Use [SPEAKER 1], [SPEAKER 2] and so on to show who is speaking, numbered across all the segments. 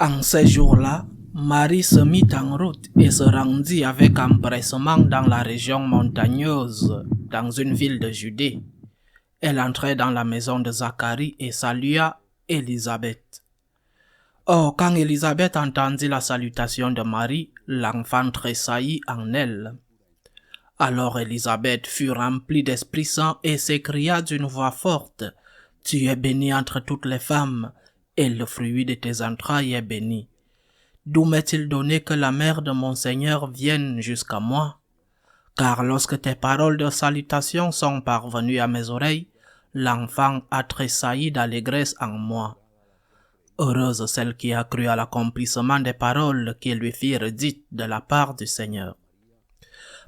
[SPEAKER 1] En ces jours-là, Marie se mit en route et se rendit avec empressement dans la région montagneuse, dans une ville de Judée. Elle entrait dans la maison de Zacharie et salua Élisabeth. Or, quand Élisabeth entendit la salutation de Marie, l'enfant tressaillit en elle. Alors Élisabeth fut remplie d'Esprit Saint et s'écria d'une voix forte, « Tu es bénie entre toutes les femmes, et le fruit de tes entrailles est béni. D'où m'est-il donné que la mère de mon Seigneur vienne jusqu'à moi? Car lorsque tes paroles de salutation sont parvenues à mes oreilles, l'enfant a tressailli d'allégresse en moi. Heureuse celle qui a cru à l'accomplissement des paroles qui lui firent dites de la part du Seigneur. »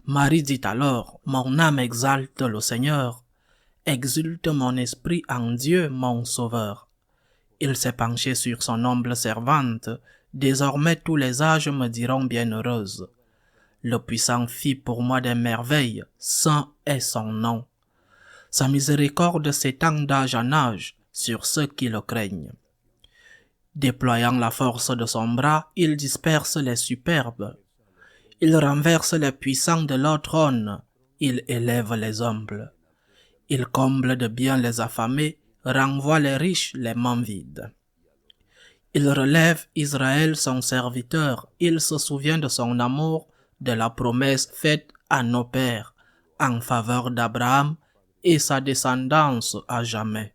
[SPEAKER 1] Marie dit alors, « Mon âme exalte le Seigneur, exulte mon esprit en Dieu mon Sauveur. Il s'est penché sur son humble servante, désormais tous les âges me diront bienheureuse. Le Puissant fit pour moi des merveilles, saint est son nom. Sa miséricorde s'étend d'âge en âge sur ceux qui le craignent. Déployant la force de son bras, il disperse les superbes. Il renverse les puissants de leur trône, il élève les humbles. Il comble de bien les affamés, renvoie les riches les mains vides. Il relève Israël son serviteur, il se souvient de son amour, de la promesse faite à nos pères, en faveur d'Abraham et sa descendance à jamais. »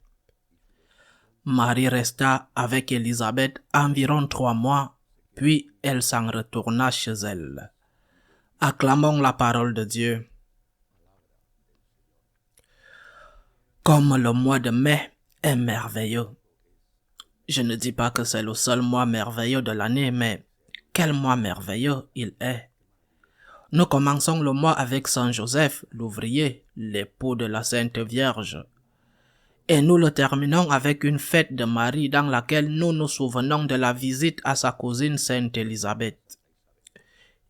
[SPEAKER 1] Marie resta avec Élisabeth environ 3 mois, puis elle s'en retourna chez elle. Acclamons la parole de Dieu. Comme le mois de mai est merveilleux. Je ne dis pas que c'est le seul mois merveilleux de l'année, mais quel mois merveilleux il est. Nous commençons le mois avec Saint Joseph, l'ouvrier, l'époux de la Sainte Vierge. Et nous le terminons avec une fête de Marie dans laquelle nous nous souvenons de la visite à sa cousine Sainte Élisabeth.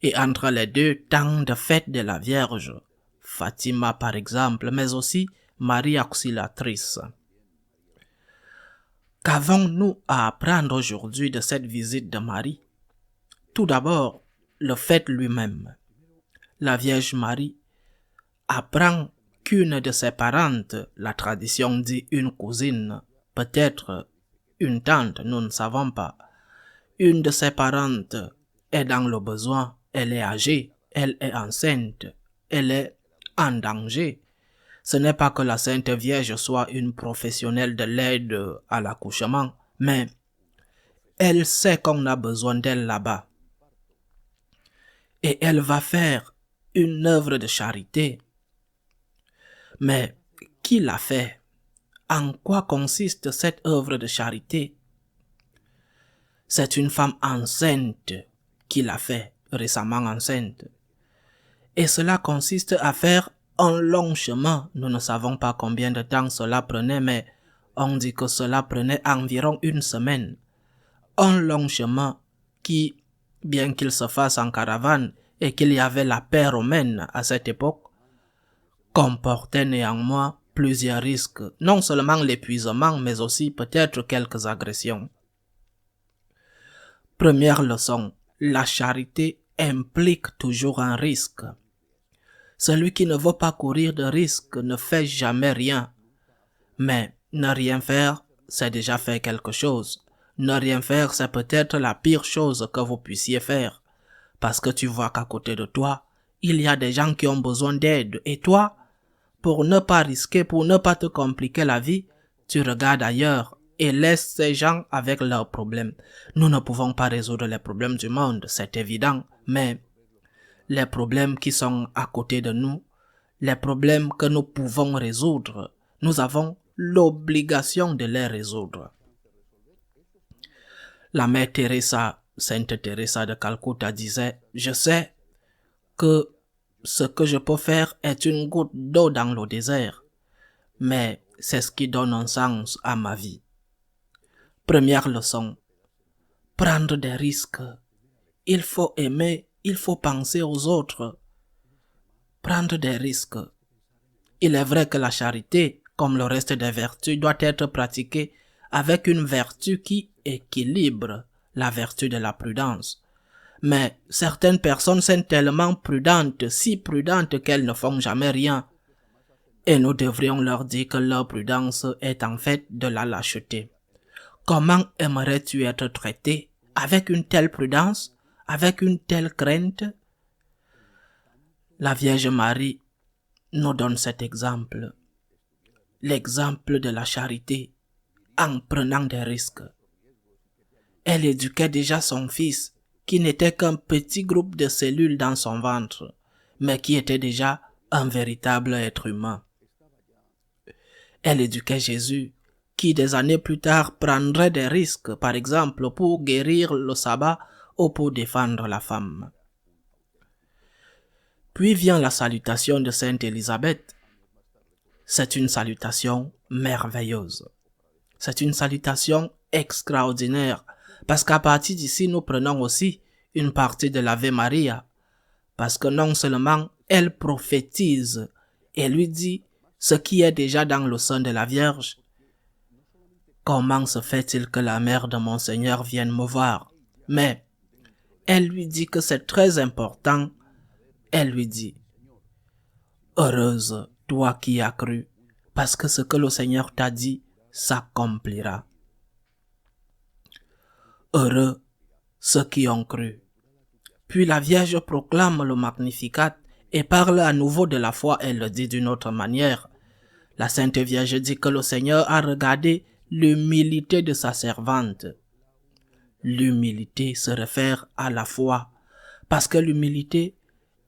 [SPEAKER 1] Et entre les deux, tant de fêtes de la Vierge, Fatima par exemple, mais aussi Marie Auxiliatrice. Qu'avons-nous à apprendre aujourd'hui de cette visite de Marie? Tout d'abord, le fait lui-même. La Vierge Marie apprend qu'une de ses parentes, la tradition dit une cousine, peut-être une tante, nous ne savons pas, une de ses parentes est dans le besoin, elle est âgée, elle est enceinte, elle est en danger. Ce n'est pas que la Sainte Vierge soit une professionnelle de l'aide à l'accouchement, mais elle sait qu'on a besoin d'elle là-bas. Et elle va faire une œuvre de charité. Mais qui l'a fait? En quoi consiste cette œuvre de charité? C'est une femme enceinte qui l'a fait, récemment enceinte. Et cela consiste à faire un long chemin. Nous ne savons pas combien de temps cela prenait, mais on dit que cela prenait environ 1 semaine. Un long chemin qui, bien qu'il se fasse en caravane et qu'il y avait la paix romaine à cette époque, comportait néanmoins plusieurs risques, non seulement l'épuisement, mais aussi peut-être quelques agressions. Première leçon, la charité implique toujours un risque. Celui qui ne veut pas courir de risque ne fait jamais rien. Mais ne rien faire, c'est déjà faire quelque chose. Ne rien faire, c'est peut-être la pire chose que vous puissiez faire. Parce que tu vois qu'à côté de toi, il y a des gens qui ont besoin d'aide. Et toi, pour ne pas risquer, pour ne pas te compliquer la vie, tu regardes ailleurs et laisses ces gens avec leurs problèmes. Nous ne pouvons pas résoudre les problèmes du monde, c'est évident, mais les problèmes qui sont à côté de nous, les problèmes que nous pouvons résoudre, nous avons l'obligation de les résoudre. La mère Teresa, Sainte Teresa de Calcutta disait, « Je sais que ce que je peux faire est une goutte d'eau dans le désert, mais c'est ce qui donne un sens à ma vie. » Première leçon, prendre des risques. Il faut aimer, il faut penser aux autres. Prendre des risques. Il est vrai que la charité, comme le reste des vertus, doit être pratiquée avec une vertu qui équilibre la vertu de la prudence. Mais certaines personnes sont tellement prudentes, si prudentes qu'elles ne font jamais rien. Et nous devrions leur dire que leur prudence est en fait de la lâcheté. Comment aimerais-tu être traité avec une telle prudence, avec une telle crainte? La Vierge Marie nous donne cet exemple. L'exemple de la charité en prenant des risques. Elle éduquait déjà son fils, qui n'était qu'un petit groupe de cellules dans son ventre, mais qui était déjà un véritable être humain. Elle éduquait Jésus, qui des années plus tard prendrait des risques, par exemple pour guérir le sabbat ou pour défendre la femme. Puis vient la salutation de Sainte Élisabeth. C'est une salutation merveilleuse. C'est une salutation extraordinaire, parce qu'à partir d'ici, nous prenons aussi une partie de l'Ave Maria, parce que non seulement elle prophétise et lui dit ce qui est déjà dans le sein de la Vierge. Comment se fait-il que la mère de mon Seigneur vienne me voir? Mais elle lui dit que c'est très important. Elle lui dit, heureuse toi qui as cru, parce que ce que le Seigneur t'a dit s'accomplira. Heureux ceux qui ont cru. Puis la Vierge proclame le Magnificat et parle à nouveau de la foi. Elle le dit d'une autre manière. La Sainte Vierge dit que le Seigneur a regardé l'humilité de sa servante. L'humilité se réfère à la foi, parce que l'humilité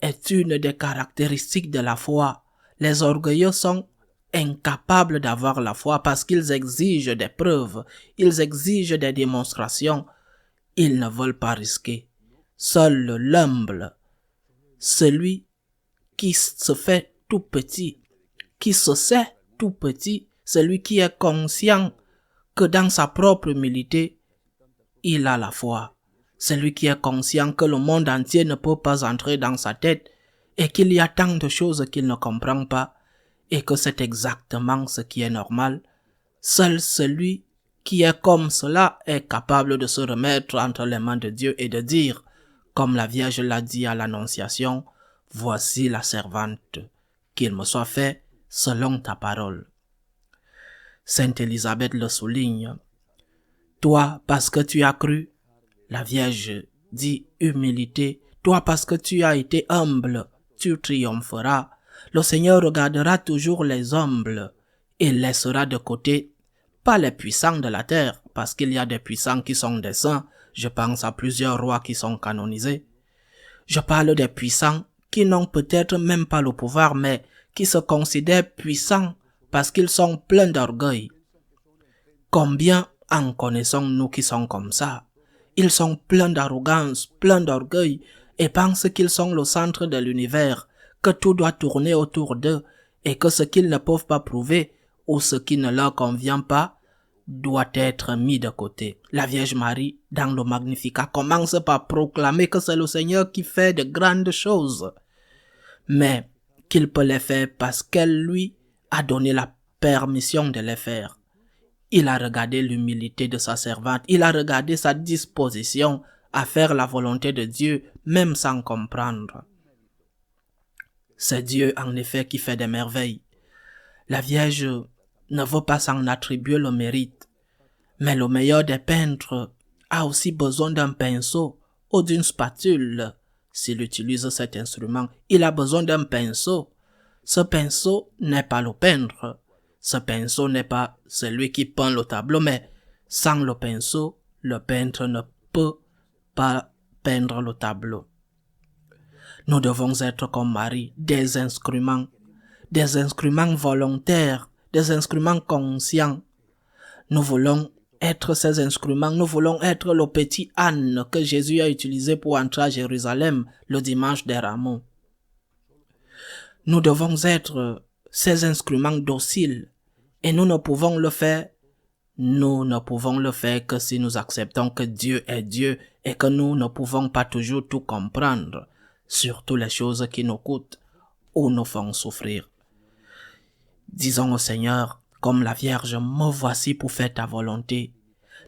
[SPEAKER 1] est une des caractéristiques de la foi. Les orgueilleux sont incapables d'avoir la foi parce qu'ils exigent des preuves, ils exigent des démonstrations. Ils ne veulent pas risquer. Seul l'humble, celui qui se fait tout petit, qui se sait tout petit, celui qui est conscient que dans sa propre humilité, il a la foi. Celui qui est conscient que le monde entier ne peut pas entrer dans sa tête et qu'il y a tant de choses qu'il ne comprend pas et que c'est exactement ce qui est normal. Seul celui qui est comme cela est capable de se remettre entre les mains de Dieu et de dire, comme la Vierge l'a dit à l'Annonciation, « Voici la servante, qu'il me soit fait selon ta parole. » Sainte Élisabeth le souligne. Toi, parce que tu as cru, la Vierge dit humilité, toi parce que tu as été humble, tu triompheras. Le Seigneur regardera toujours les humbles et laissera de côté pas les puissants de la terre, parce qu'il y a des puissants qui sont des saints. Je pense à plusieurs rois qui sont canonisés. Je parle des puissants qui n'ont peut-être même pas le pouvoir, mais qui se considèrent puissants parce qu'ils sont pleins d'orgueil. Combien en connaissons-nous qui sont comme ça? Ils sont pleins d'arrogance, pleins d'orgueil, et pensent qu'ils sont le centre de l'univers, que tout doit tourner autour d'eux, et que ce qu'ils ne peuvent pas prouver, ou ce qui ne leur convient pas, doit être mis de côté. La Vierge Marie, dans le Magnificat, commence par proclamer que c'est le Seigneur qui fait de grandes choses, mais qu'il peut les faire parce qu'elle lui a donné la permission de les faire. Il a regardé l'humilité de sa servante, il a regardé sa disposition à faire la volonté de Dieu, même sans comprendre. C'est Dieu, en effet, qui fait des merveilles. La Vierge ne veut pas s'en attribuer le mérite, mais le meilleur des peintres a aussi besoin d'un pinceau ou d'une spatule. S'il utilise cet instrument, il a besoin d'un pinceau. Ce pinceau n'est pas le peintre. Ce pinceau n'est pas celui qui peint le tableau, mais sans le pinceau, le peintre ne peut pas peindre le tableau. Nous devons être comme Marie, des instruments volontaires, des instruments conscients. Nous voulons être ces instruments, nous voulons être le petit âne que Jésus a utilisé pour entrer à Jérusalem le dimanche des Rameaux. Nous devons être ces instruments dociles et nous ne pouvons le faire que si nous acceptons que Dieu est Dieu et que nous ne pouvons pas toujours tout comprendre, surtout les choses qui nous coûtent ou nous font souffrir. Disons au Seigneur, comme la Vierge, me voici pour faire ta volonté.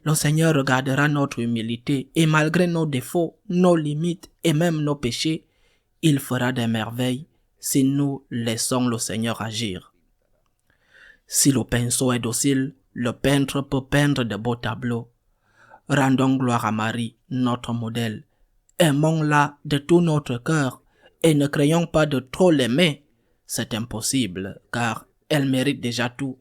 [SPEAKER 1] Le Seigneur regardera notre humilité et malgré nos défauts, nos limites et même nos péchés, il fera des merveilles si nous laissons le Seigneur agir. Si le pinceau est docile, le peintre peut peindre de beaux tableaux. Rendons gloire à Marie, notre modèle. Aimons-la de tout notre cœur et ne craignons pas de trop l'aimer. C'est impossible, car elle mérite déjà tout.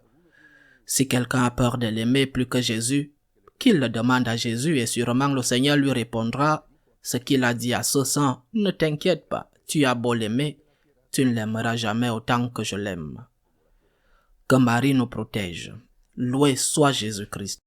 [SPEAKER 1] Si quelqu'un a peur de l'aimer plus que Jésus, qu'il le demande à Jésus et sûrement le Seigneur lui répondra ce qu'il a dit à ce saint. Ne t'inquiète pas, tu as beau l'aimer, tu ne l'aimeras jamais autant que je l'aime. Que Marie nous protège. Loué soit Jésus-Christ.